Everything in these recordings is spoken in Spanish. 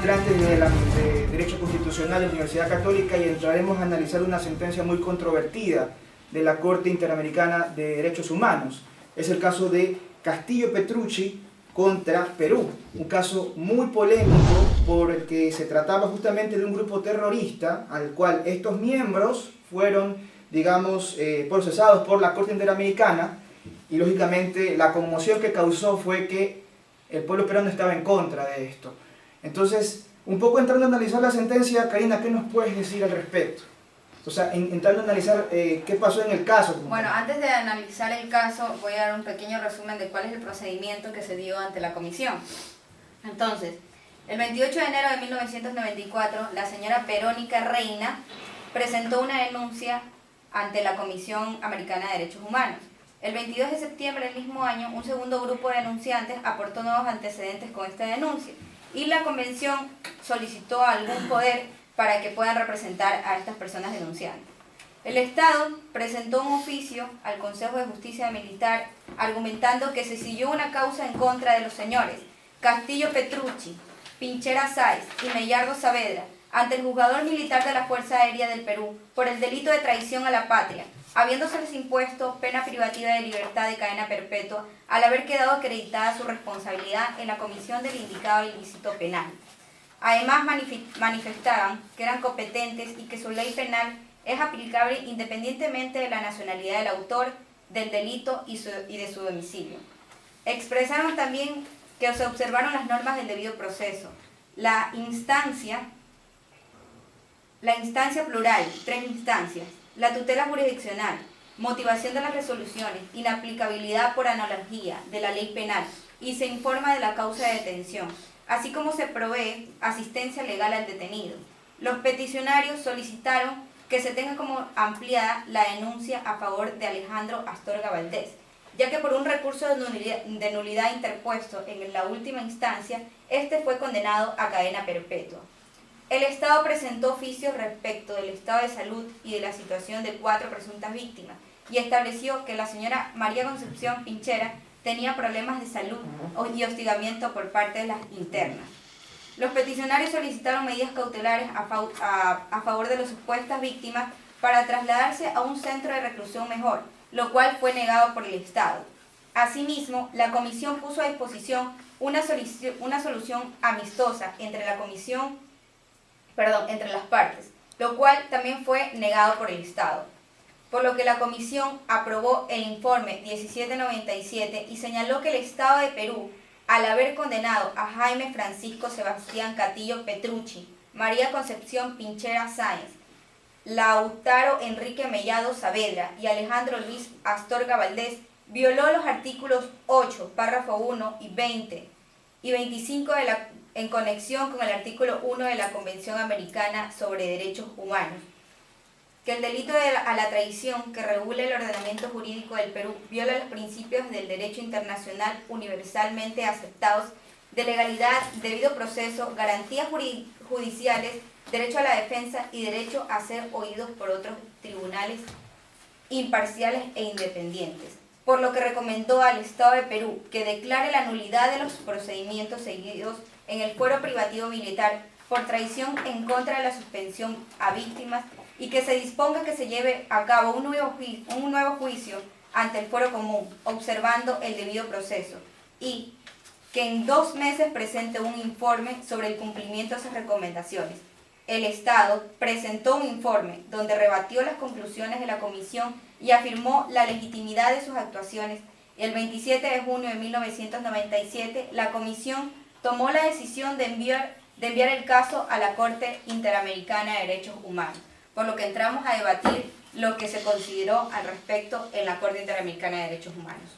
estudiantes de Derecho Constitucional de la Universidad Católica y entraremos a analizar una sentencia muy controvertida de la Corte Interamericana de Derechos Humanos. Es el caso de Castillo Petrucci contra Perú, un caso muy polémico por el que se trataba justamente de un grupo terrorista al cual estos miembros fueron, digamos, procesados por la Corte Interamericana, y lógicamente la conmoción que causó fue que el pueblo peruano estaba en contra de esto. Entonces, un poco entrando a analizar la sentencia, Karina, ¿qué nos puedes decir al respecto? O sea, entrando a analizar qué pasó en el caso. Bueno, antes de analizar el caso, voy a dar un pequeño resumen de cuál es el procedimiento que se dio ante la comisión. Entonces, el 28 de enero de 1994, la señora Verónica Reina presentó una denuncia ante la Comisión Americana de Derechos Humanos. El 22 de septiembre del mismo año, un segundo grupo de denunciantes aportó nuevos antecedentes con esta denuncia y la convención solicitó algún poder para que puedan representar a estas personas denunciantes. El Estado presentó un oficio al Consejo de Justicia Militar argumentando que se siguió una causa en contra de los señores Castillo Petrucci, Pinchera Sáenz y Mellardo Saavedra ante el juzgador militar de la Fuerza Aérea del Perú por el delito de traición a la patria, habiéndoseles impuesto pena privativa de libertad de cadena perpetua al haber quedado acreditada su responsabilidad en la comisión del indicado ilícito penal. Además, manifestaban que eran competentes y que su ley penal es aplicable independientemente de la nacionalidad del autor del delito y de su domicilio. Expresaron también que se observaron las normas del debido proceso. La instancia plural, 3 instancias, la tutela jurisdiccional, motivación de las resoluciones, inaplicabilidad por analogía de la ley penal y se informa de la causa de detención, así como se provee asistencia legal al detenido. Los peticionarios solicitaron que se tenga como ampliada la denuncia a favor de Alejandro Astorga Valdés, ya que por un recurso de nulidad interpuesto en la última instancia, este fue condenado a cadena perpetua. El Estado presentó oficios respecto del estado de salud y de la situación de 4 presuntas víctimas y estableció que la señora María Concepción Pinchera tenía problemas de salud y hostigamiento por parte de las internas. Los peticionarios solicitaron medidas cautelares a favor de las supuestas víctimas para trasladarse a un centro de reclusión mejor, lo cual fue negado por el Estado. Asimismo, la comisión puso a disposición una solución amistosa entre las partes, lo cual también fue negado por el Estado, por lo que la comisión aprobó el informe 1797 y señaló que el Estado de Perú, al haber condenado a Jaime Francisco Sebastián Castillo Petrucci, María Concepción Pinchera Sáenz, Lautaro Enrique Mellado Saavedra y Alejandro Luis Astorga Valdés, violó los artículos 8, párrafo 1 y 20 y 25 en conexión con el artículo 1 de la Convención Americana sobre Derechos Humanos, que el delito a la traición que regula el ordenamiento jurídico del Perú viola los principios del derecho internacional universalmente aceptados de legalidad, debido proceso, garantías judiciales, derecho a la defensa y derecho a ser oídos por otros tribunales imparciales e independientes, por lo que recomendó al Estado de Perú que declare la nulidad de los procedimientos seguidos en el fuero privativo militar por traición en contra de la suspensión a víctimas y que se disponga que se lleve a cabo un nuevo juicio ante el fuero común, observando el debido proceso, y que en 2 meses presente un informe sobre el cumplimiento de esas recomendaciones. El Estado presentó un informe donde rebatió las conclusiones de la comisión y afirmó la legitimidad de sus actuaciones. El 27 de junio de 1997, la comisión tomó la decisión de enviar el caso a la Corte Interamericana de Derechos Humanos, por lo que entramos a debatir lo que se consideró al respecto en la Corte Interamericana de Derechos Humanos.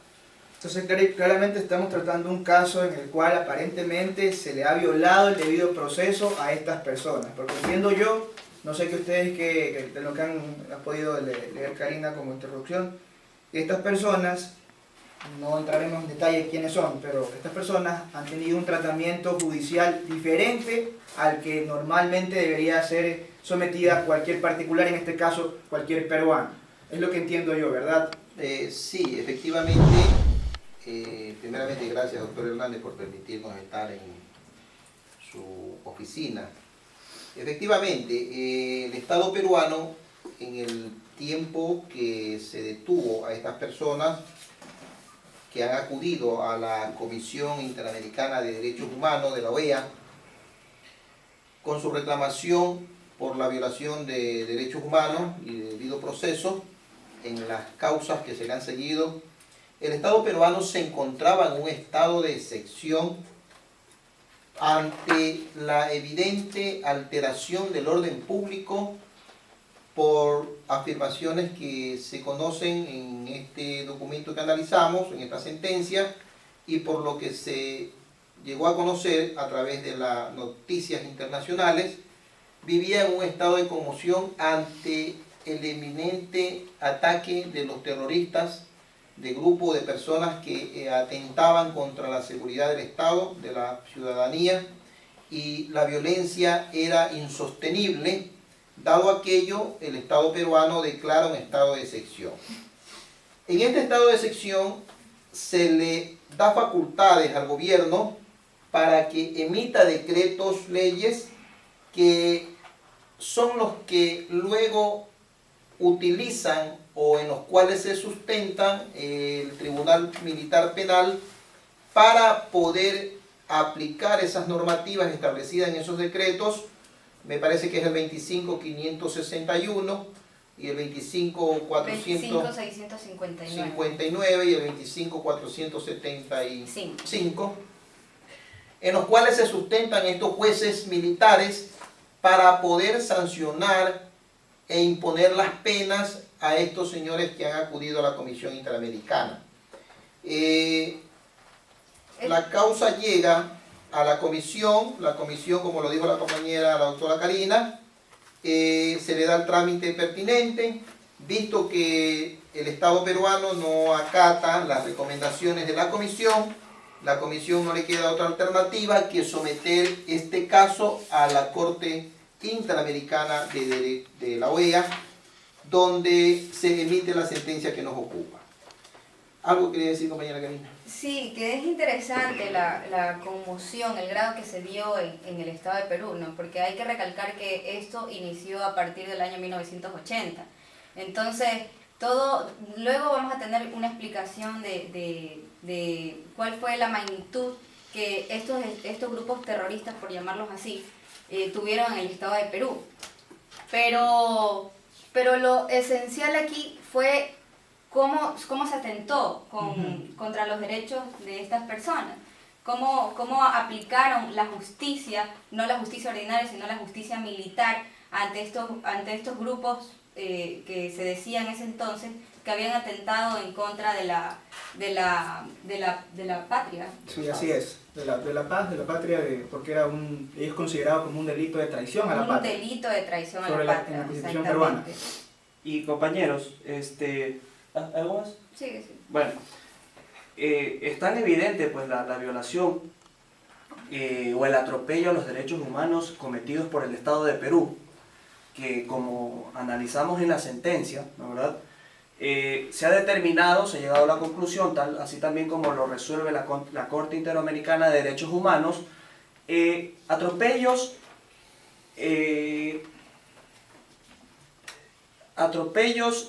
Entonces, claramente estamos tratando un caso en el cual aparentemente se le ha violado el debido proceso a estas personas. Porque entiendo yo, no sé que ustedes que de lo que han podido leer Karina como introducción, estas personas, no entraremos en detalle quiénes son, pero estas personas han tenido un tratamiento judicial diferente al que normalmente debería ser sometida cualquier particular, en este caso cualquier peruano. Es lo que entiendo yo, ¿verdad? Sí, efectivamente. Primeramente, gracias, doctor Hernández, por permitirnos estar en su oficina. Efectivamente, el Estado peruano, en el tiempo que se detuvo a estas personas que han acudido a la Comisión Interamericana de Derechos Humanos de la OEA, con su reclamación por la violación de derechos humanos y de debido proceso en las causas que se le han seguido, el Estado peruano se encontraba en un estado de excepción ante la evidente alteración del orden público por afirmaciones que se conocen en este documento que analizamos, en esta sentencia, y por lo que se llegó a conocer a través de las noticias internacionales. Vivía en un estado de conmoción ante el eminente ataque de los terroristas, de grupo de personas que atentaban contra la seguridad del Estado, de la ciudadanía, y la violencia era insostenible. Dado aquello, el Estado peruano declara un estado de excepción. En este estado de excepción se le da facultades al gobierno para que emita decretos, leyes, que son los que luego utilizan o en los cuales se sustenta el Tribunal Militar Penal para poder aplicar esas normativas establecidas en esos decretos. Me parece que es el 25.561 y el 25.459 y el 25.475, en los cuales se sustentan estos jueces militares para poder sancionar e imponer las penas a estos señores que han acudido a la Comisión Interamericana. La causa llega a la comisión, como lo dijo la compañera, la doctora Karina, se le da el trámite pertinente, visto que el Estado peruano no acata las recomendaciones de la comisión no le queda otra alternativa que someter este caso a la Corte Interamericana de la OEA, donde se emite la sentencia que nos ocupa. ¿Algo quería decir, compañera Karina? Sí, que es interesante la conmoción, el grado que se dio en el Estado de Perú, ¿no? Porque hay que recalcar que esto inició a partir del año 1980. Entonces, luego vamos a tener una explicación de cuál fue la magnitud que estos grupos terroristas, por llamarlos así, tuvieron en el Estado de Perú. Pero lo esencial aquí fue cómo se atentó contra los derechos de estas personas, cómo aplicaron la justicia, no la justicia ordinaria, sino la justicia militar ante estos grupos que se decía en ese entonces que habían atentado en contra de la patria. Sí, así es, de la paz, de la patria, porque es considerado como un delito de traición a la patria. Un delito de traición a la patria, en la Constitución peruana. Y compañeros, ¿algo más? Sí. Bueno, es tan evidente pues la violación o el atropello a los derechos humanos cometidos por el Estado de Perú, que como analizamos en la sentencia, ¿no, verdad? Se ha determinado, se ha llegado a la conclusión, así también como lo resuelve la Corte Interamericana de Derechos Humanos, atropellos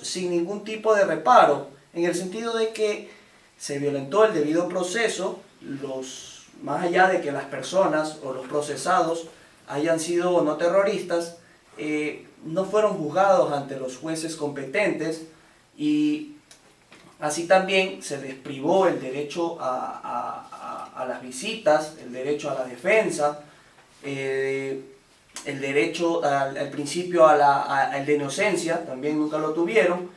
sin ningún tipo de reparo, en el sentido de que se violentó el debido proceso, más allá de que las personas o los procesados hayan sido no terroristas, no fueron juzgados ante los jueces competentes, y así también se les privó el derecho a las visitas, el derecho a la defensa, el derecho al principio al de inocencia, también nunca lo tuvieron.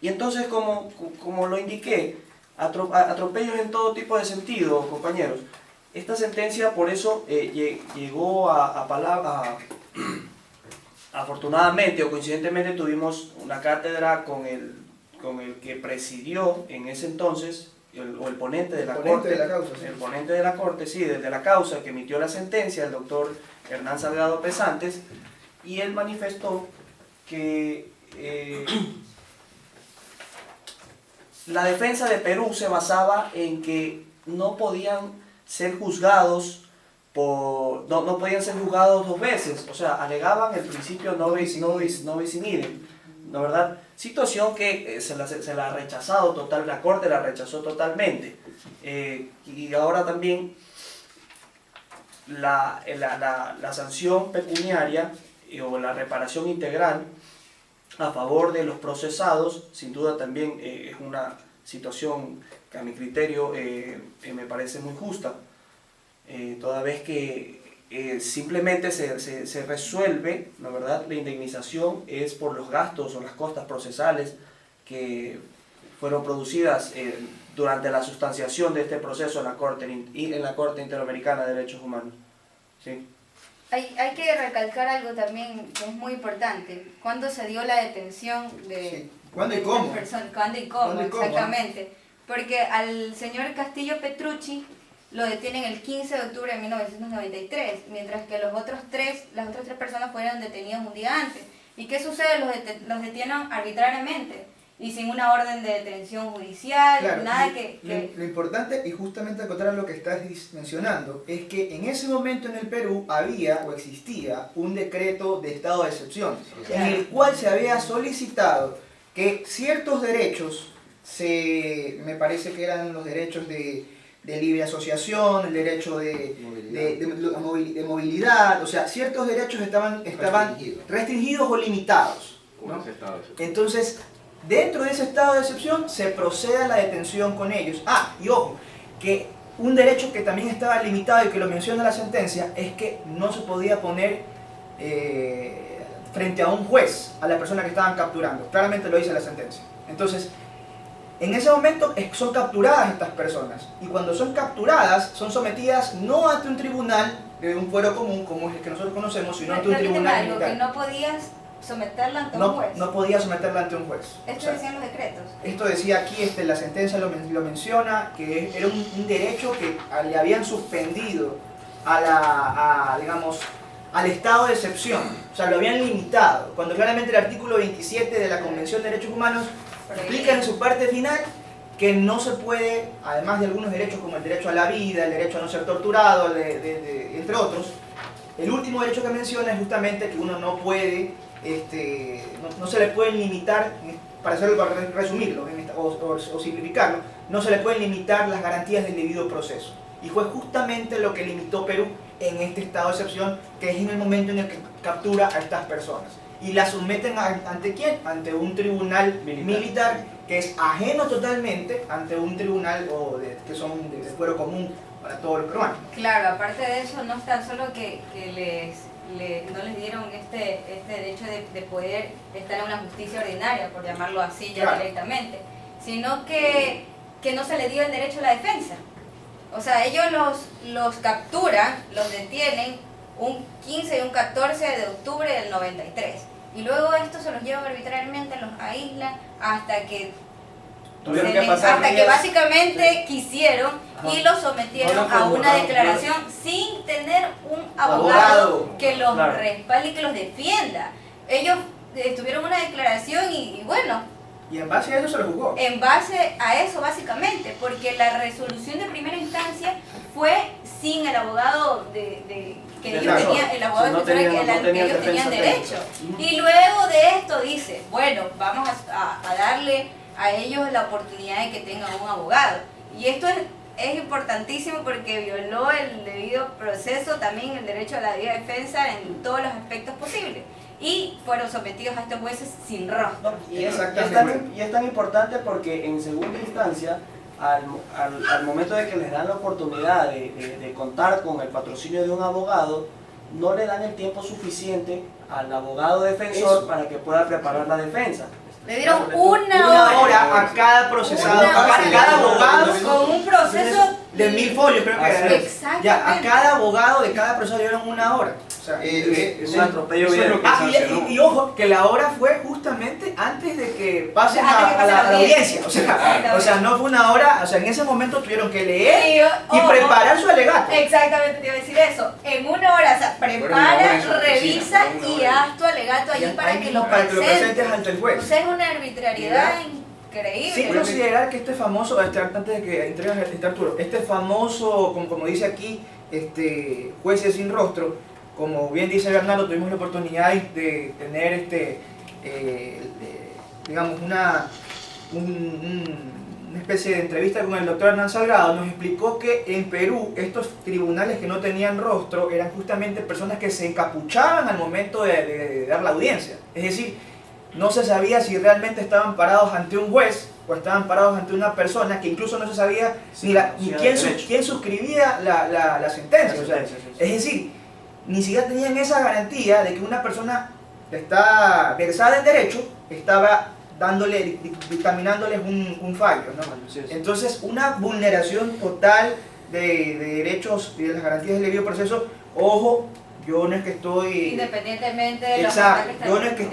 Y entonces, como lo indiqué, atropellos en todo tipo de sentido, compañeros. Esta sentencia por eso llegó afortunadamente o coincidentemente tuvimos una cátedra con el que presidió en ese entonces, el ponente de la Corte, el ponente de la Corte, sí, desde la causa que emitió la sentencia, el doctor Hernán Salgado Pesantes, y él manifestó que la defensa de Perú se basaba en que no podían ser juzgados no podían ser juzgados dos veces, o sea, alegaban el principio no bis in idem, ¿no verdad? Situación que se la ha rechazado la Corte la rechazó totalmente. Y ahora también la sanción pecuniaria o la reparación integral a favor de los procesados, sin duda también es una situación que a mi criterio me parece muy justa, toda vez que simplemente se resuelve, ¿no verdad? La indemnización es por los gastos o las costas procesales que fueron producidas durante la sustanciación de este proceso en la Corte Interamericana de Derechos Humanos. ¿Sí? Hay que recalcar algo también que es muy importante. ¿Cuándo se dio la detención de, Sí. ¿Cuándo y de cómo? estas personas? ¿Cuándo y cómo? ¿Cuándo y cómo? Exactamente. Porque al señor Castillo Petrucci lo detienen el 15 de octubre de 1993, mientras que las otras tres personas fueron detenidas un día antes. ¿Y qué sucede? Los detienen arbitrariamente y sin una orden de detención judicial, Claro, nada y que... lo importante, y justamente acotar a lo que estás mencionando, es que en ese momento en el Perú había o existía un decreto de estado de excepción, en el cual se había solicitado que ciertos derechos, me parece que eran los derechos de libre asociación, el derecho de movilidad, o sea, ciertos derechos estaban restringidos o limitados, ¿no? Entonces, dentro de ese estado de excepción se procede a la detención con ellos. Y ojo, que un derecho que también estaba limitado y que lo menciona la sentencia es que no se podía poner frente a un juez a la persona que estaban capturando. Claramente lo dice la sentencia. Entonces, en ese momento son capturadas estas personas, y cuando son capturadas son sometidas no ante un tribunal de un fuero común como es el que nosotros conocemos, sino ante un tribunal algo, militar. que no podías someterla ante un juez. No podía someterla ante un juez. Esto O sea, decían los decretos. esto decía aquí, la sentencia lo menciona, que era un derecho que le habían suspendido digamos, al estado de excepción, o sea, lo habían limitado, cuando claramente el artículo 27 de la Convención de Derechos Humanos explica en su parte final que no se puede, además de algunos derechos como el derecho a la vida, el derecho a no ser torturado, entre otros, el último derecho que menciona es justamente que uno no puede, no se le pueden limitar, para resumirlo o simplificarlo, no se le pueden limitar las garantías del debido proceso. Y fue justamente lo que limitó Perú en este estado de excepción, que es en el momento en el que captura a estas personas. Y las someten ¿ante quién? Ante un tribunal militar que es ajeno totalmente ante un tribunal que son de fuero común para todos los peruanos. Claro, aparte de eso, no es tan solo que no les dieron este derecho de poder estar en una justicia ordinaria, por llamarlo así ya directamente, sino que no se les dio el derecho a la defensa. O sea, ellos los capturan, los detienen un 15 y un 14 de octubre del 93. Y luego esto se los llevan arbitrariamente, los aíslan hasta que básicamente quisieron y los sometieron a una declaración sin tener un abogado que los respalde y que los defienda. Ellos tuvieron una declaración y bueno, y en base a eso se lo juzgó. En base a eso básicamente, porque la resolución de primera instancia fue sin el abogado que ellos tenían, el abogado que ellos tenían derecho. Y luego de esto dice, bueno, vamos a darle a ellos la oportunidad de que tengan un abogado. Y esto es importantísimo porque violó el debido proceso, también el derecho a la debida defensa en todos los aspectos posibles. Y fueron sometidos a estos jueces sin rostro. Y es tan importante porque en segunda instancia, al momento de que les dan la oportunidad de contar con el patrocinio de un abogado, no le dan el tiempo suficiente al abogado defensor para que pueda preparar la defensa. Le dieron una hora a cada procesado, a cada abogado, con un proceso de 1000 folios, creo que era. Exactamente. Ya, a cada abogado de cada proceso le dieron una hora. O sea, es un atropello bien. Y ojo, que la hora fue justamente antes de que pasen a la audiencia. O sea, no fue una hora, o sea, en ese momento tuvieron que leer y preparar su alegato. Exactamente, te iba a decir eso. En una hora, o sea, prepara, revisa y haz tu alegato allí para que lo presentes ante el juez. O sea, es una arbitrariedad increíble. Sin considerar que este famoso, antes de que entregues Arturo, este famoso, como dice aquí, jueces sin rostro. Como bien dice Bernardo, tuvimos la oportunidad de tener digamos una especie de entrevista con el doctor Hernán Salgado. Nos explicó que en Perú estos tribunales que no tenían rostro eran justamente personas que se encapuchaban al momento de dar la audiencia. Es decir, no se sabía si realmente estaban parados ante un juez o estaban parados ante una persona, que incluso no se sabía ni quién suscribía la sentencia. O sea, es decir, ni siquiera tenían esa garantía de que una persona que está versada en derecho estaba dictaminándoles un fallo, ¿no? Entonces, una vulneración total de derechos y de las garantías del debido proceso. Ojo, yo no es que estoy... Independientemente de los exacto, ataques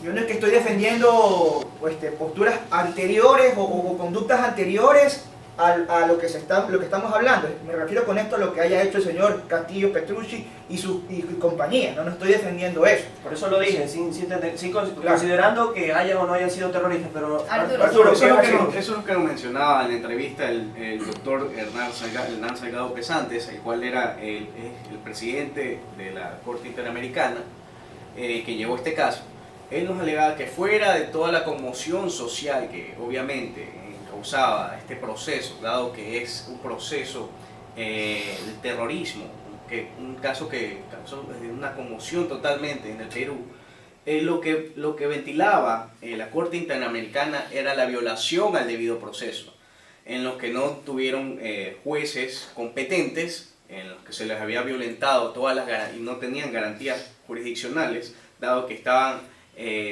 yo no es que estoy defendiendo posturas anteriores o conductas anteriores a lo que estamos hablando. Me refiero con esto a lo que haya hecho el señor Castillo Petrucci y compañía. No estoy defendiendo eso. Por eso lo dije, considerando que hayan o no hayan sido terroristas. Pero Arturo, eso es lo que nos mencionaba en la entrevista el doctor Hernán Salgado Pesantes, el cual era el presidente de la Corte Interamericana, que llevó este caso. Él nos alegaba que fuera de toda la conmoción social que obviamente causaba este proceso, dado que es un proceso de terrorismo, un caso que causó una conmoción totalmente en el Perú, lo que ventilaba la Corte Interamericana era la violación al debido proceso, en los que no tuvieron jueces competentes, en los que se les había violentado todas las garantías y no tenían garantías jurisdiccionales, dado que estaban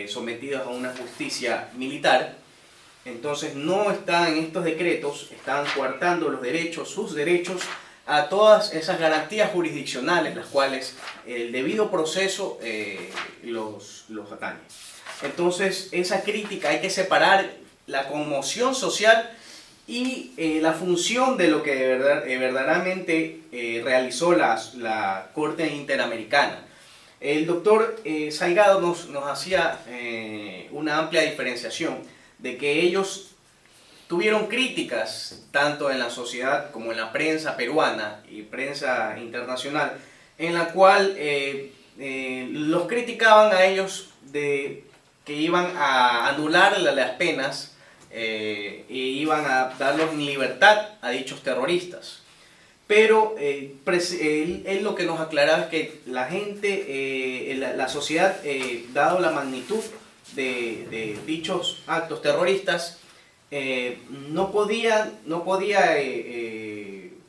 sometidos a una justicia militar. Entonces no están en estos decretos, están coartando los derechos, sus derechos, a todas esas garantías jurisdiccionales, las cuales el debido proceso los atañe. Entonces esa crítica hay que separar la conmoción social y la función de lo que verdaderamente realizó la Corte Interamericana. El doctor Salgado nos hacía una amplia diferenciación de que ellos tuvieron críticas tanto en la sociedad como en la prensa peruana y prensa internacional, en la cual los criticaban a ellos de que iban a anular las penas e iban a darlos en libertad a dichos terroristas. Pero él lo que nos aclaraba es que la gente, la sociedad, dado la magnitud de dichos actos terroristas, no podía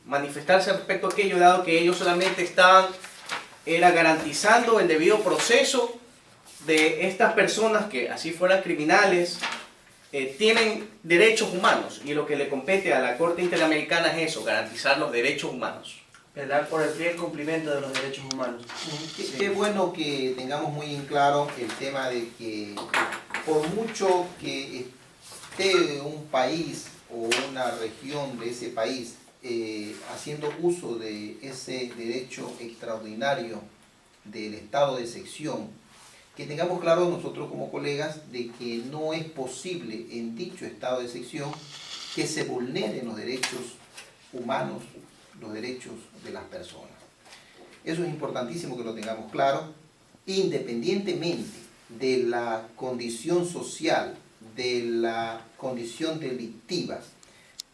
manifestarse respecto a aquello, dado que ellos solamente estaban garantizando el debido proceso de estas personas que, así fueran criminales, tienen derechos humanos, y lo que le compete a la Corte Interamericana es eso, garantizar los derechos humanos. Velar por el fiel cumplimiento de los derechos humanos. Qué bueno que tengamos muy en claro el tema de que por mucho que esté un país o una región de ese país haciendo uso de ese derecho extraordinario del estado de excepción, que tengamos claro nosotros como colegas de que no es posible en dicho estado de excepción que se vulneren los derechos humanos, los derechos de las personas. Eso es importantísimo que lo tengamos claro, independientemente de la condición social, de la condición delictiva,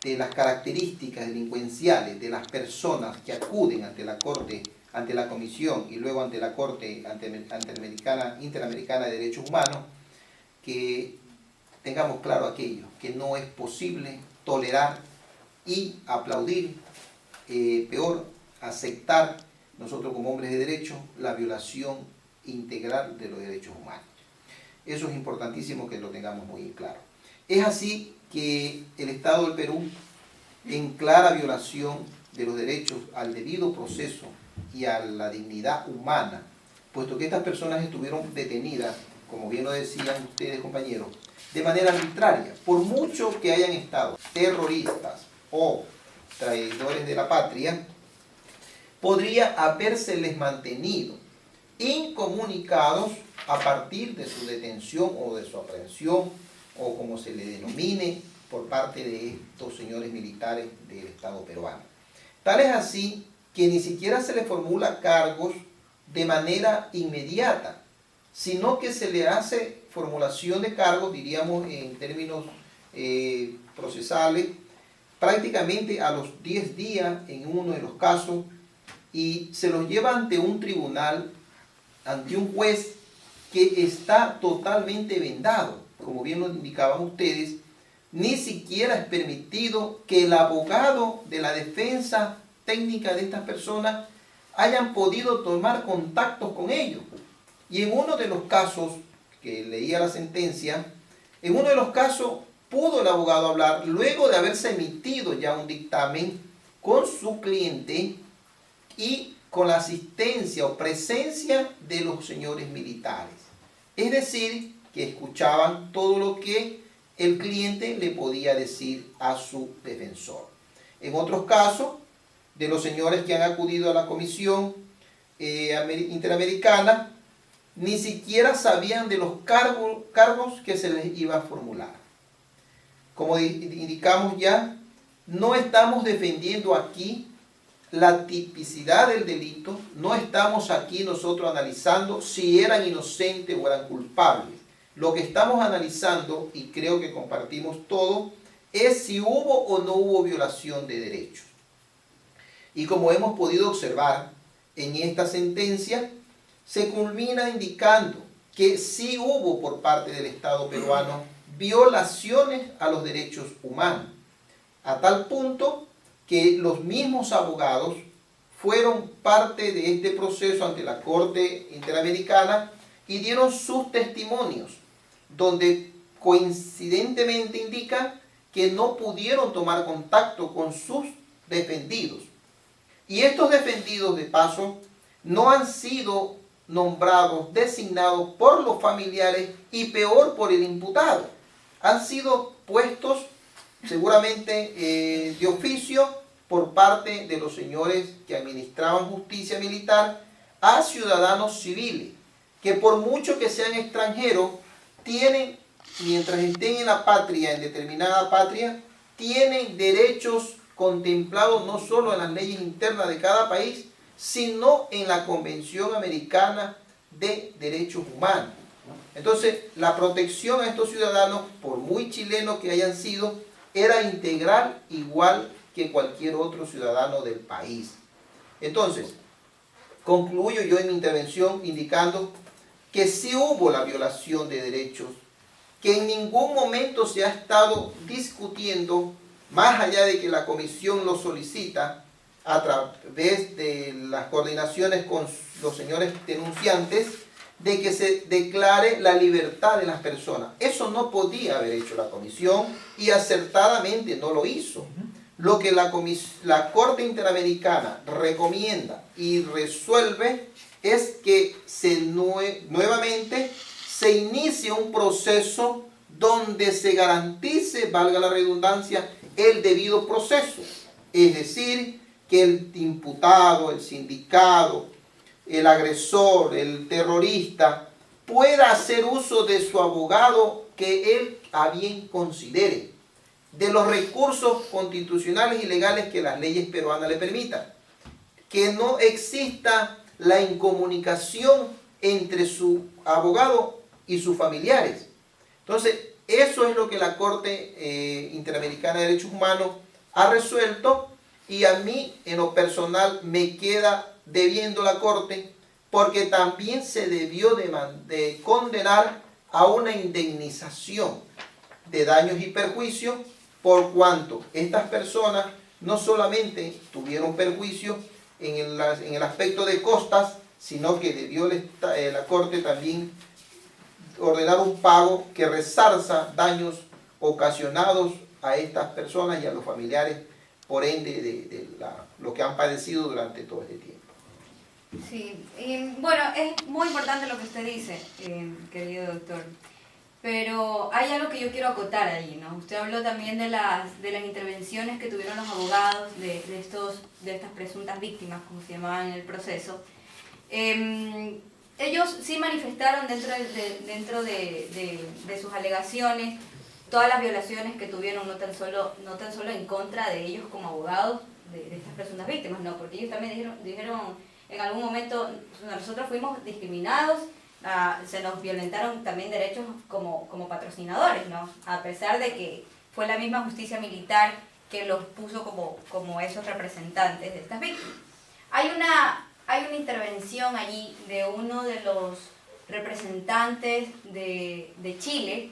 de las características delincuenciales de las personas que acuden ante la Corte, ante la Comisión y luego ante la Corte Interamericana de Derechos Humanos, que tengamos claro aquello, que no es posible tolerar y aplaudir, peor, aceptar nosotros como hombres de derecho la violación integral de los derechos humanos. Eso es importantísimo que lo tengamos muy claro. Es así que el Estado del Perú, en clara violación de los derechos al debido proceso y a la dignidad humana, puesto que estas personas estuvieron detenidas, como bien lo decían ustedes, compañeros, de manera arbitraria, por mucho que hayan estado terroristas o traidores de la patria, podría habérseles mantenido incomunicados a partir de su detención o de su aprehensión, o como se le denomine, por parte de estos señores militares del Estado peruano. Tal es así que ni siquiera se le formula cargos de manera inmediata, sino que se le hace formulación de cargos, diríamos en términos procesales, prácticamente a los 10 días en uno de los casos, y se los lleva ante un tribunal, ante un juez que está totalmente vendado. Como bien lo indicaban ustedes, ni siquiera es permitido que el abogado de la defensa técnica de estas personas hayan podido tomar contactos con ellos. Y en uno de los casos, que leía la sentencia, en uno de los casos pudo el abogado hablar luego de haberse emitido ya un dictamen con su cliente y con la asistencia o presencia de los señores militares. Es decir, que escuchaban todo lo que el cliente le podía decir a su defensor. En otros casos, de los señores que han acudido a la Comisión Interamericana, ni siquiera sabían de los cargos que se les iba a formular. Como indicamos ya, no estamos defendiendo aquí la tipicidad del delito, no estamos aquí nosotros analizando si eran inocentes o eran culpables. Lo que estamos analizando, y creo que compartimos todo, es si hubo o no hubo violación de derechos. Y como hemos podido observar en esta sentencia, se culmina indicando que sí hubo por parte del Estado peruano violaciones a los derechos humanos, a tal punto que los mismos abogados fueron parte de este proceso ante la Corte Interamericana y dieron sus testimonios, donde coincidentemente indican que no pudieron tomar contacto con sus defendidos. Y estos defendidos, de paso, no han sido nombrados, designados por los familiares y peor por el imputado. Han sido puestos seguramente de oficio por parte de los señores que administraban justicia militar a ciudadanos civiles, que por mucho que sean extranjeros, tienen, mientras estén en la patria, en determinada patria, tienen derechos contemplados no solo en las leyes internas de cada país, sino en la Convención Americana de Derechos Humanos. Entonces, la protección a estos ciudadanos, por muy chilenos que hayan sido, era integral igual que cualquier otro ciudadano del país. Entonces, concluyo yo en mi intervención indicando que sí hubo la violación de derechos, que en ningún momento se ha estado discutiendo, más allá de que la comisión lo solicita a través de las coordinaciones con los señores denunciantes, de que se declare la libertad de las personas. Eso no podía haber hecho la comisión y acertadamente no lo hizo. Lo que la Corte Interamericana recomienda y resuelve es que nuevamente se inicie un proceso donde se garantice, valga la redundancia, el debido proceso. Es decir, que el imputado, el sindicado, el agresor, el terrorista, pueda hacer uso de su abogado que él a bien considere, de los recursos constitucionales y legales que las leyes peruanas le permitan, que no exista la incomunicación entre su abogado y sus familiares. Entonces, eso es lo que la Corte Interamericana de Derechos Humanos ha resuelto, y a mí, en lo personal, me queda debiendo la Corte, porque también se debió de condenar a una indemnización de daños y perjuicios, por cuanto estas personas no solamente tuvieron perjuicios en el aspecto de costas, sino que debió la Corte también ordenar un pago que resarza daños ocasionados a estas personas y a los familiares, por ende de lo que han padecido durante todo este tiempo. Sí, y bueno, es muy importante lo que usted dice, querido doctor, pero hay algo que yo quiero acotar ahí, ¿no? Usted habló también de las intervenciones que tuvieron los abogados de estas presuntas víctimas, como se llamaban en el proceso. Ellos sí manifestaron dentro de sus alegaciones todas las violaciones que tuvieron, no tan solo en contra de ellos como abogados de estas presuntas víctimas, no, porque ellos también dijeron en algún momento, nosotros fuimos discriminados, se nos violentaron también derechos como patrocinadores, ¿no? A pesar de que fue la misma justicia militar que los puso como esos representantes de estas víctimas. Hay una intervención allí de uno de los representantes de Chile.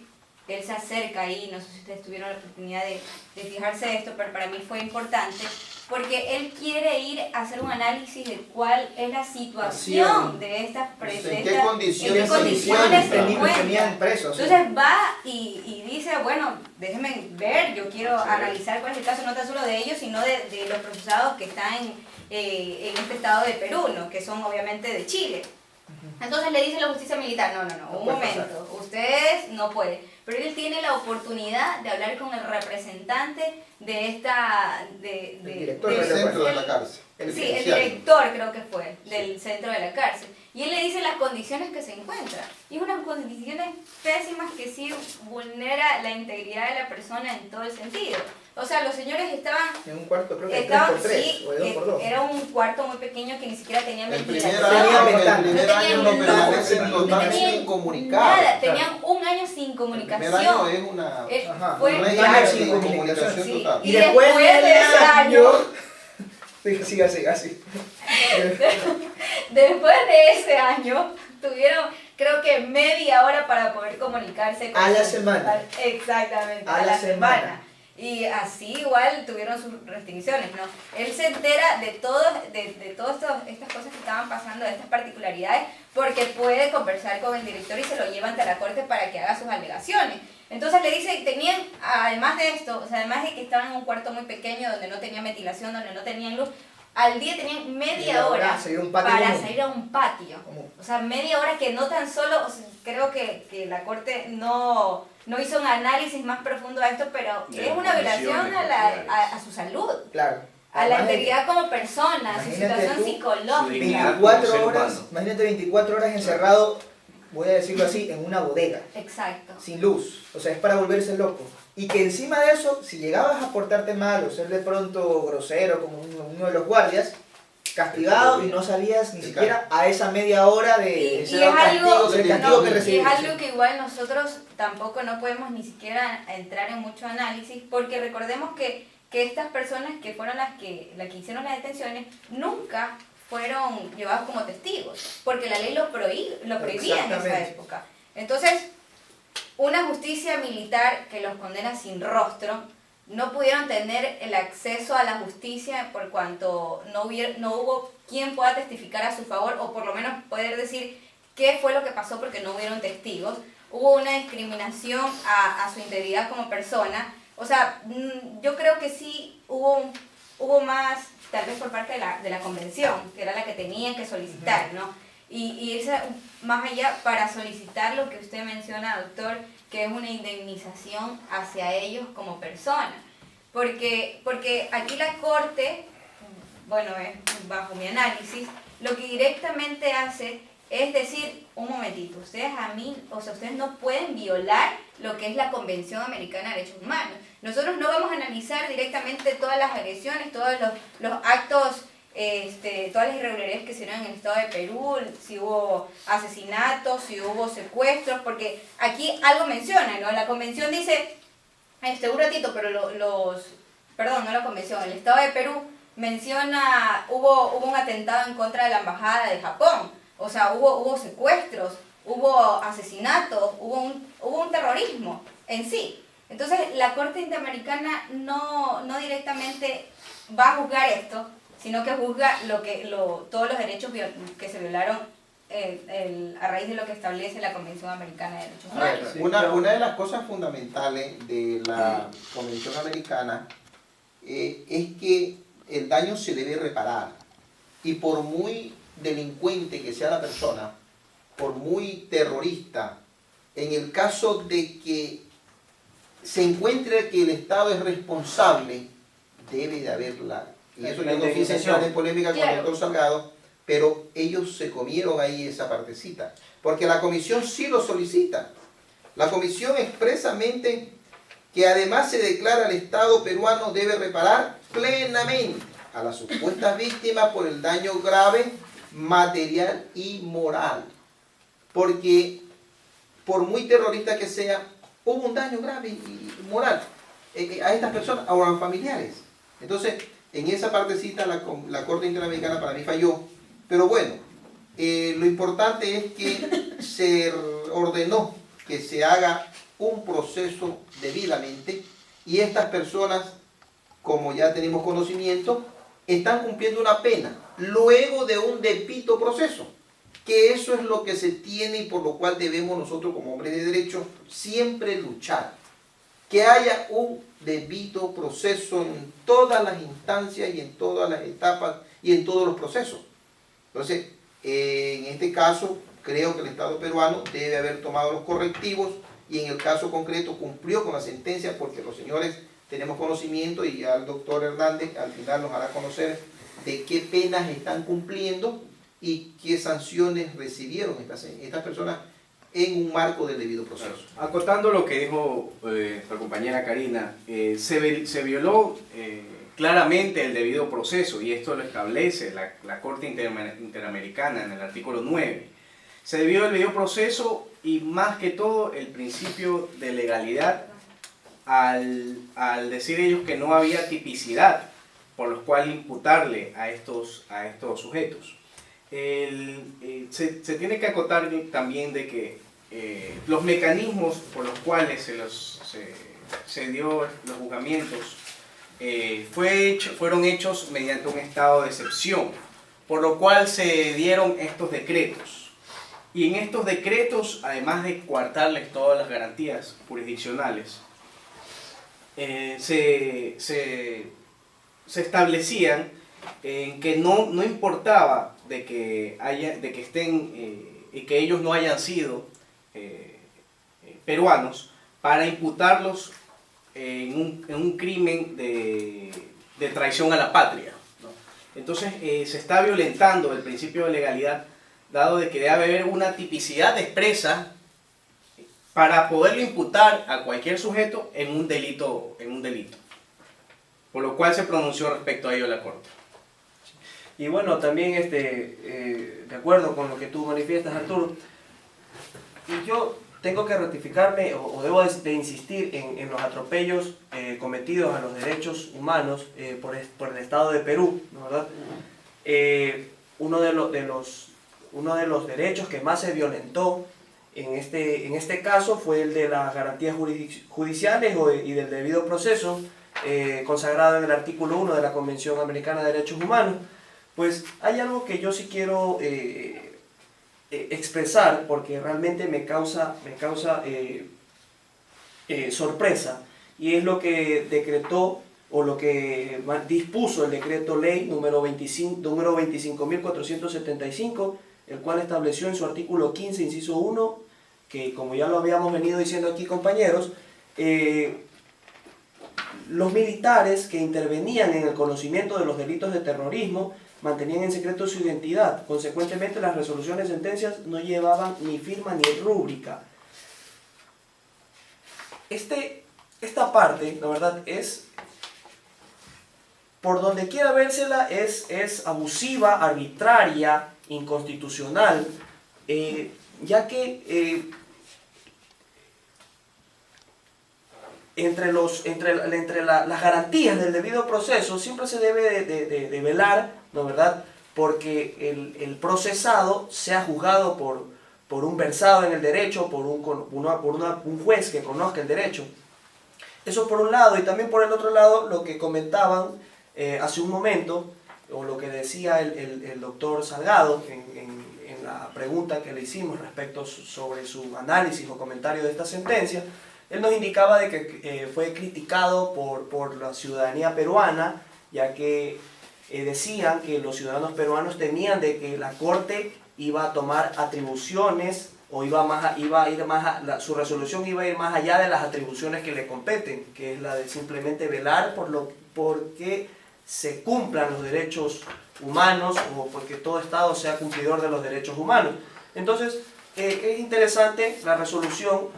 Él se acerca ahí, no sé si ustedes tuvieron la oportunidad de fijarse de esto, pero para mí fue importante, porque él quiere ir a hacer un análisis de cuál es la situación de estas personas. ¿En qué condiciones se encuentran? Tenían presos. Entonces va y dice, bueno, déjenme ver, yo quiero analizar cuál es el caso, no tan solo de ellos, sino de los procesados que están en este estado de Perú, ¿no? Que son obviamente de Chile. Entonces le dice la justicia militar, no, un momento, ustedes no pueden. Pero él tiene la oportunidad de hablar con el representante de esta... el director del centro de la cárcel. Sí, el director creo que fue, del centro de la cárcel. Y él le dice las condiciones que se encuentra. Y unas condiciones pésimas que sí vulnera la integridad de la persona en todo el sentido. O sea, los señores estaban... En un cuarto, creo que 3x3 sí, o de 2x2. Era un cuarto muy pequeño que ni siquiera tenía El ventilación. primer año no permanecen totalmente incomunicados. Nada, tenían un año sin comunicación. El primer año es una... Fue un año año sin sin comunicación, comunicación sí. total. Y después de ese año... Siga así. Después de ese año, tuvieron creo que media hora para poder comunicarse con A la su- semana. Exactamente, A la semana. Y así igual tuvieron sus restricciones, ¿no? Él se entera de todas estas cosas que estaban pasando, de estas particularidades, porque puede conversar con el director y se lo lleva ante la corte para que haga sus alegaciones. Entonces le dice que tenían, además de esto, o sea, además de que estaban en un cuarto muy pequeño donde no tenían ventilación, donde no tenían luz, al día tenían media hora salir a un patio para común. salir a un patio. Común. O sea, media hora que no tan solo, o sea, creo que la corte no hizo un análisis más profundo a esto, pero De es una violación condiciones a su salud, Claro. a la Además de- integridad como persona, a su Imagínate situación tú, psicológica. su dignidad. 24 como ser horas, humano. imagínate 24 horas encerrado, voy a decirlo así, en una bodega, Exacto. sin luz. O sea, es para volverse loco. Y que encima de eso, si llegabas a portarte mal o ser de pronto grosero como uno de los guardias, castigado y no salías ni siquiera a esa media hora de Y ese es algo, del castigo no, que y es recibimos. algo que igual nosotros tampoco no podemos ni siquiera entrar en mucho análisis, porque recordemos que estas personas que fueron las que hicieron las detenciones nunca fueron llevados como testigos, porque la ley lo prohibía en esa Exactamente. época. Entonces, una justicia militar que los condena sin rostro, no pudieron tener el acceso a la justicia por cuanto no hubo quien pueda testificar a su favor, o por lo menos poder decir qué fue lo que pasó porque no hubieron testigos. Hubo una discriminación a su integridad como persona. O sea, yo creo que sí hubo más, tal vez por parte de la convención, que era la que tenían que solicitar, ¿no? Y irse más allá para solicitar lo que usted menciona, doctor, que es una indemnización hacia ellos como personas. Porque aquí la Corte, bueno, bajo mi análisis, lo que directamente hace es decir, un momentito, ustedes no pueden violar lo que es la Convención Americana de Derechos Humanos. Nosotros no vamos a analizar directamente todas las agresiones, todos los actos, todas las irregularidades que se dieron en el estado de Perú, si hubo asesinatos, si hubo secuestros, porque aquí algo menciona, ¿no? La convención dice, un ratito, pero perdón, no la convención, el estado de Perú menciona, hubo un atentado en contra de la embajada de Japón, o sea, hubo secuestros, hubo asesinatos, hubo un terrorismo en sí. Entonces, la Corte Interamericana no directamente va a juzgar esto, sino que juzga todos los derechos que se violaron a raíz de lo que establece la Convención Americana de Derechos Humanos. Una de las cosas fundamentales de la Convención Americana es que el daño se debe reparar. Y por muy delincuente que sea la persona, por muy terrorista, en el caso de que se encuentre que el Estado es responsable, debe de haberla. Y eso yo no quise entrar en polémica con el doctor Salgado, pero ellos se comieron ahí esa partecita. Porque la comisión sí lo solicita. La comisión expresamente que además se declara el Estado peruano debe reparar plenamente a las supuestas víctimas por el daño grave, material y moral. Porque por muy terrorista que sea, hubo un daño grave y moral a estas personas, a los familiares. Entonces, en esa partecita la Corte Interamericana para mí falló. Pero bueno, lo importante es que se ordenó que se haga un proceso debidamente y estas personas, como ya tenemos conocimiento, están cumpliendo una pena luego de un debido proceso, que eso es lo que se tiene y por lo cual debemos nosotros como hombres de derecho siempre luchar, que haya un debido proceso en todas las instancias y en todas las etapas y en todos los procesos. Entonces, en este caso, creo que el Estado peruano debe haber tomado los correctivos y en el caso concreto cumplió con la sentencia, porque los señores tenemos conocimiento y ya el doctor Hernández al final nos hará conocer de qué penas están cumpliendo y qué sanciones recibieron estas personas en un marco del debido proceso. Acotando lo que dijo nuestra compañera Karina, se violó claramente el debido proceso y esto lo establece la Corte Interamericana en el artículo 9. Se debió el debido proceso y más que todo el principio de legalidad al decir ellos que no había tipicidad por los cuales imputarle a estos sujetos. Se tiene que acotar también de que los mecanismos por los cuales se dio los juzgamientos fueron hechos mediante un estado de excepción, por lo cual se dieron estos decretos. Y en estos decretos, además de coartarles todas las garantías jurisdiccionales, se establecían que no importaba de que ellos no hayan sido peruanos para imputarlos en un crimen de traición a la patria, ¿no? Entonces se está violentando el principio de legalidad, dado de que debe haber una tipicidad expresa para poderlo imputar a cualquier sujeto en un delito. Por lo cual se pronunció respecto a ello la Corte. Y bueno, también de acuerdo con lo que tú manifiestas, Arturo, y yo tengo que ratificarme o debo de insistir en los atropellos cometidos a los derechos humanos por el Estado de Perú, ¿no, verdad? Uno de los derechos que más se violentó en este caso fue el de las garantías judiciales y del debido proceso, consagrado en el artículo 1 de la Convención Americana de Derechos Humanos. Pues hay algo que yo sí quiero expresar, porque realmente me causa sorpresa, y es lo que decretó o lo que dispuso el decreto ley número 25.475, el cual estableció en su artículo 15, inciso 1, que como ya lo habíamos venido diciendo aquí, compañeros, los militares que intervenían en el conocimiento de los delitos de terrorismo mantenían en secreto su identidad. Consecuentemente, las resoluciones de sentencias no llevaban ni firma ni rúbrica. Esta parte, la verdad, es, por donde quiera vérsela, es abusiva, arbitraria, inconstitucional, ya que entre las garantías del debido proceso siempre se debe de velar, ¿no, verdad?, porque el procesado sea juzgado por un versado en el derecho, por un juez que conozca el derecho. Eso por un lado, y también por el otro lado lo que comentaban hace un momento, o lo que decía el doctor Salgado en la pregunta que le hicimos respecto sobre su análisis o comentario de esta sentencia. Él nos indicaba de que fue criticado por la ciudadanía peruana, ya que decían que los ciudadanos peruanos temían de que la Corte iba a tomar atribuciones o su resolución iba a ir más allá de las atribuciones que le competen, que es la de simplemente velar porque se cumplan los derechos humanos o porque todo Estado sea cumplidor de los derechos humanos. Entonces, es interesante la resolución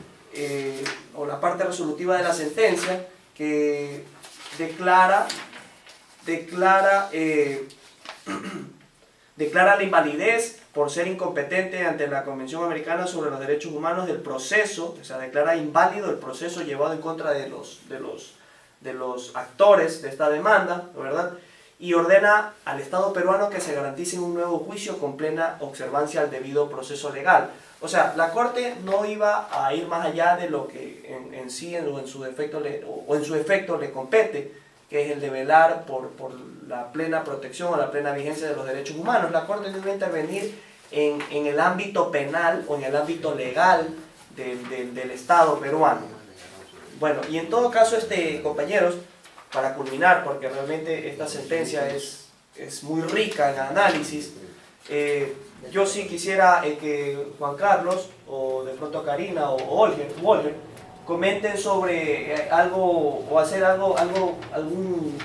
o la parte resolutiva de la sentencia, que declara la invalidez por ser incompetente ante la Convención Americana sobre los Derechos Humanos del proceso, o sea, declara inválido el proceso llevado en contra de los actores de esta demanda, ¿verdad? Y ordena al Estado peruano que se garantice un nuevo juicio con plena observancia al debido proceso legal. O sea, la Corte no iba a ir más allá de lo que en sí o en su efecto le compete, que es el de velar por la plena protección o la plena vigencia de los derechos humanos. La Corte no iba a intervenir en el ámbito penal o en el ámbito legal del Estado peruano. Bueno, y en todo caso, compañeros, para culminar, porque realmente esta sentencia es muy rica en análisis, yo sí quisiera que Juan Carlos, o de pronto Karina, o Olger, comenten sobre algo, o hacer algún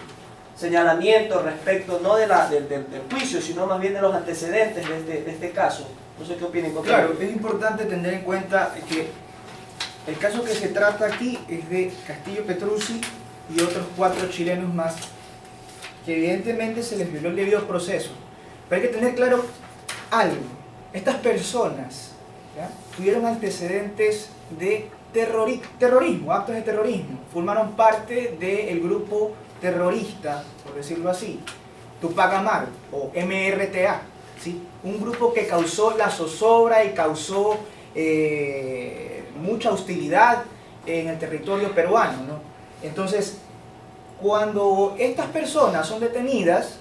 señalamiento respecto, no del juicio, sino más bien de los antecedentes de este caso. No sé qué opinen. Claro, es importante tener en cuenta que el caso que se trata aquí es de Castillo Petrucci y otros 4 chilenos más, que evidentemente se les violó el debido proceso. Pero hay que tener claro algo: estas personas, ¿ya?, tuvieron antecedentes de terrorismo, actos de terrorismo, formaron parte del grupo terrorista, por decirlo así, Tupac Amaru, o MRTA, ¿sí?, un grupo que causó la zozobra y causó mucha hostilidad en el territorio peruano, ¿no? Entonces, cuando estas personas son detenidas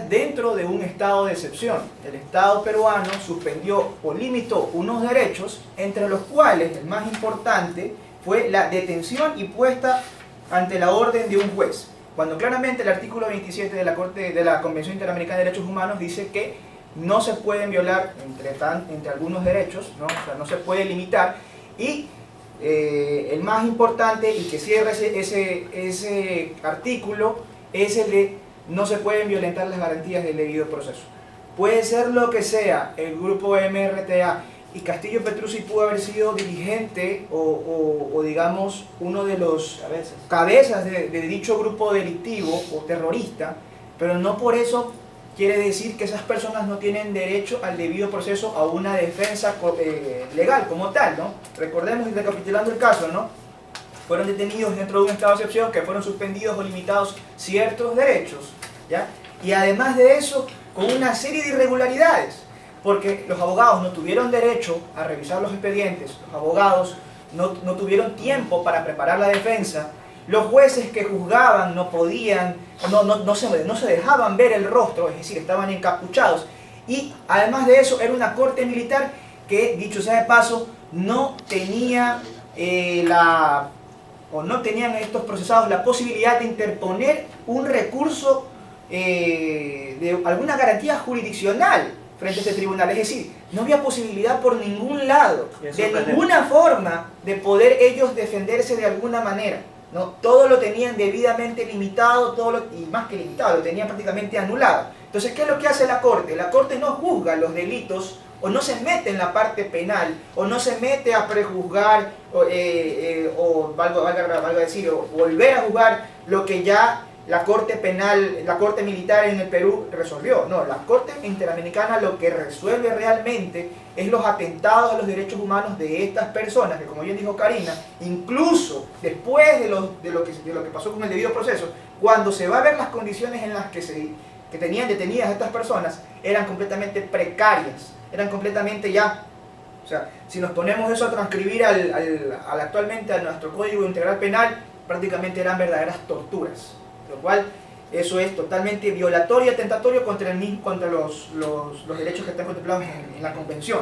dentro de un estado de excepción. El Estado peruano suspendió o limitó unos derechos, entre los cuales el más importante fue la detención y puesta ante la orden de un juez, cuando claramente el artículo 27 de la Convención Interamericana de Derechos Humanos dice que no se pueden violar entre algunos derechos, ¿no? O sea, no se puede limitar, y el más importante y que cierra ese artículo es el de no se pueden violentar las garantías del debido proceso. Puede ser lo que sea el grupo MRTA, y Castillo Petrucci pudo haber sido dirigente o digamos uno de los cabezas de dicho grupo delictivo o terrorista, pero no por eso quiere decir que esas personas no tienen derecho al debido proceso, a una defensa legal como tal, ¿no? Recordemos, y recapitulando el caso, ¿no?, fueron detenidos dentro de un estado de excepción, que fueron suspendidos o limitados ciertos derechos, ¿ya? Y además de eso, con una serie de irregularidades, porque los abogados no tuvieron derecho a revisar los expedientes, los abogados no tuvieron tiempo para preparar la defensa, los jueces que juzgaban no podían, no se dejaban ver el rostro, es decir, estaban encapuchados, y además de eso era una corte militar que, dicho sea de paso, no tenía no tenían estos procesados la posibilidad de interponer un recurso de alguna garantía jurisdiccional frente a este tribunal. Es decir, no había posibilidad por ningún lado, de ninguna forma, de poder ellos defenderse de alguna manera, ¿no? Todo lo tenían debidamente limitado, y más que limitado, lo tenían prácticamente anulado. Entonces, ¿qué es lo que hace la Corte? La Corte no juzga los delitos, o no se mete en la parte penal, o no se mete a prejuzgar, o volver a juzgar lo que ya la Corte Penal, la Corte Militar en el Perú resolvió. No, la Corte Interamericana lo que resuelve realmente es los atentados a los derechos humanos de estas personas, que, como bien dijo Karina, incluso después de lo que pasó con el debido proceso, cuando se va a ver las condiciones en las que tenían detenidas estas personas, eran completamente precarias, eran completamente ya, o sea, si nos ponemos eso a transcribir actualmente a nuestro Código Integral Penal, prácticamente eran verdaderas torturas, lo cual eso es totalmente violatorio y atentatorio contra los derechos que están contemplados en la Convención.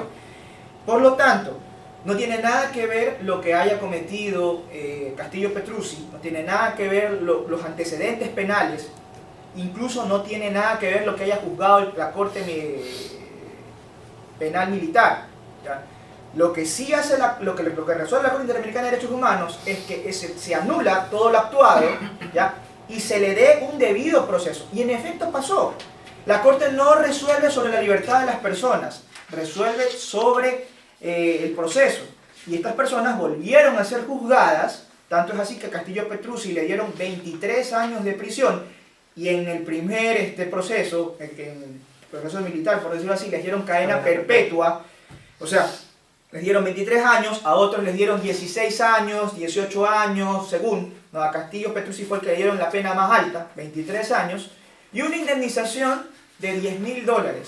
Por lo tanto, no tiene nada que ver lo que haya cometido Castillo Petrucci, no tiene nada que ver los antecedentes penales, incluso no tiene nada que ver lo que haya juzgado la Corte Penal Militar, ¿ya? Lo que sí hace lo que resuelve la Corte Interamericana de Derechos Humanos es que se anula todo lo actuado, ¿ya?, y se le dé un debido proceso. Y en efecto pasó. La Corte no resuelve sobre la libertad de las personas, resuelve sobre el proceso. y estas personas volvieron a ser juzgadas, tanto es así que a Castillo Petrucci le dieron 23 años de prisión, y en el primer proceso, en el proceso militar, por decirlo así, les dieron cadena perpetua, o sea, les dieron 23 años, a otros les dieron 16 años, 18 años, según, no, a Castillo Petrucci fue el que le dieron la pena más alta, 23 años, y una indemnización de $10.000,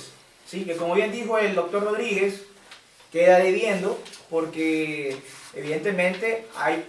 ¿sí? Que como bien dijo el doctor Rodríguez, queda debiendo porque evidentemente hay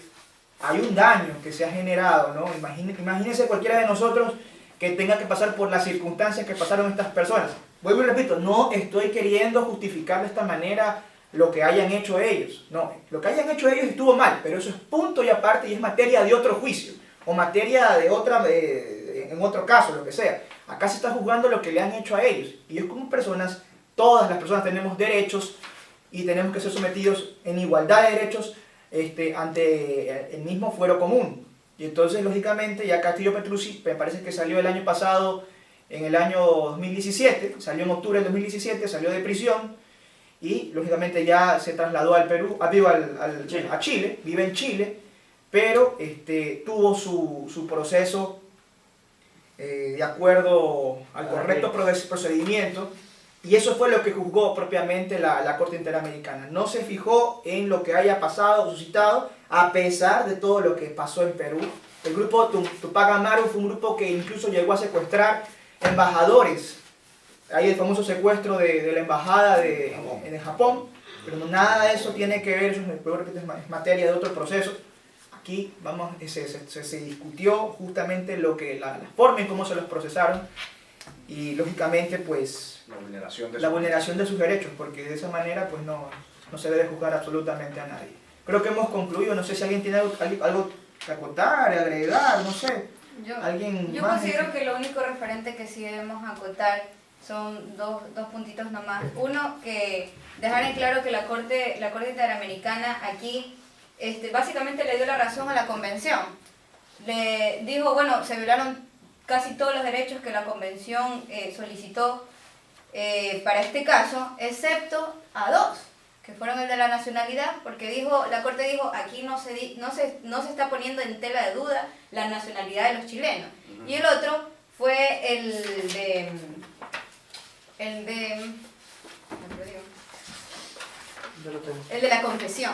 un daño que se ha generado, ¿no? Imagínense cualquiera de nosotros que tenga que pasar por las circunstancias que pasaron estas personas. Vuelvo y repito, no estoy queriendo justificar de esta manera lo que hayan hecho ellos. No, lo que hayan hecho ellos estuvo mal, pero eso es punto y aparte y es materia de otro juicio o materia de otra, en otro caso, lo que sea. Acá se está juzgando lo que le han hecho a ellos. Y ellos como personas, todas las personas tenemos derechos y tenemos que ser sometidos en igualdad de derechos ante el mismo fuero común. Y entonces, lógicamente, ya Castillo Petrucci, me parece que salió el año pasado, en el año 2017, salió en octubre del 2017, salió de prisión y, lógicamente, ya se trasladó al Perú, a Chile, vive en Chile, pero tuvo su proceso de acuerdo al correcto procedimiento. Y eso fue lo que juzgó propiamente la Corte Interamericana. No se fijó en lo que haya pasado o suscitado, a pesar de todo lo que pasó en Perú. El grupo Tupac Amaru fue un grupo que incluso llegó a secuestrar embajadores. Hay el famoso secuestro de la embajada en Japón, pero nada de eso tiene que ver, eso es materia de otro proceso. Aquí se discutió justamente la forma en cómo se los procesaron y lógicamente pues la vulneración de sus derechos, porque de esa manera pues no se debe juzgar absolutamente a nadie. Creo que hemos concluido, no sé si alguien tiene algo que acotar, agregar, no sé. Yo considero que lo único referente que sí debemos acotar son dos puntitos nomás. Uno, que dejar en claro que la Corte Interamericana aquí básicamente le dio la razón a la Convención. Le dijo, bueno, se violaron casi todos los derechos que la Convención solicitó para este caso, excepto a dos, que fueron el de la nacionalidad, porque la Corte dijo, aquí no se está poniendo en tela de duda la nacionalidad de los chilenos. Y el otro fue el de la confesión.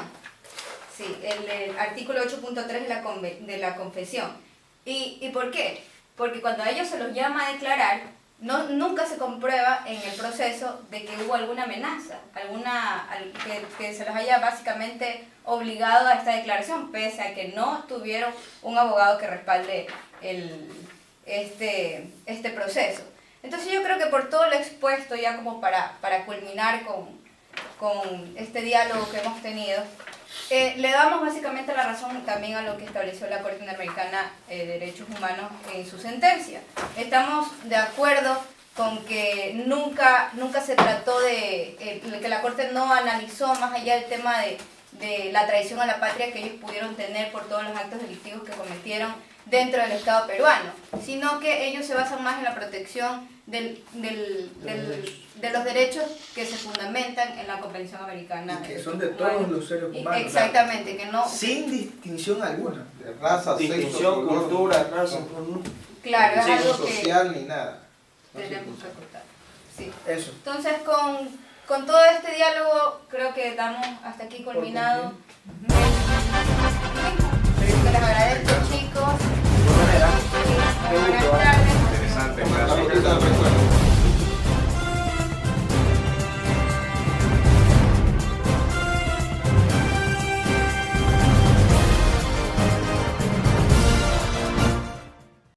Sí, el artículo 8.3 de la confesión. ¿Y por qué? Porque cuando a ellos se los llama a declarar, nunca se comprueba en el proceso de que hubo alguna amenaza, que se los haya básicamente obligado a esta declaración, pese a que no tuvieron un abogado que respalde este proceso. Entonces yo creo que por todo lo expuesto, ya como para culminar con este diálogo que hemos tenido, le damos básicamente la razón también a lo que estableció la Corte Interamericana de Derechos Humanos en su sentencia. Estamos de acuerdo con que nunca se trató que la Corte no analizó más allá del tema de la traición a la patria que ellos pudieron tener por todos los actos delictivos que cometieron dentro del Estado peruano, sino que ellos se basan más en la protección de los derechos que se fundamentan en la Convención Americana. Y que son de todos los seres humanos. Exactamente, que no... Sin distinción alguna. De raza, distinción, sexo, cultura, raza. Claro, es algo social que ni nada. tenemos que acotar. Sí. Eso. Entonces, con todo este diálogo, creo que damos hasta aquí culminado. Les agradezco, chicos. De manera.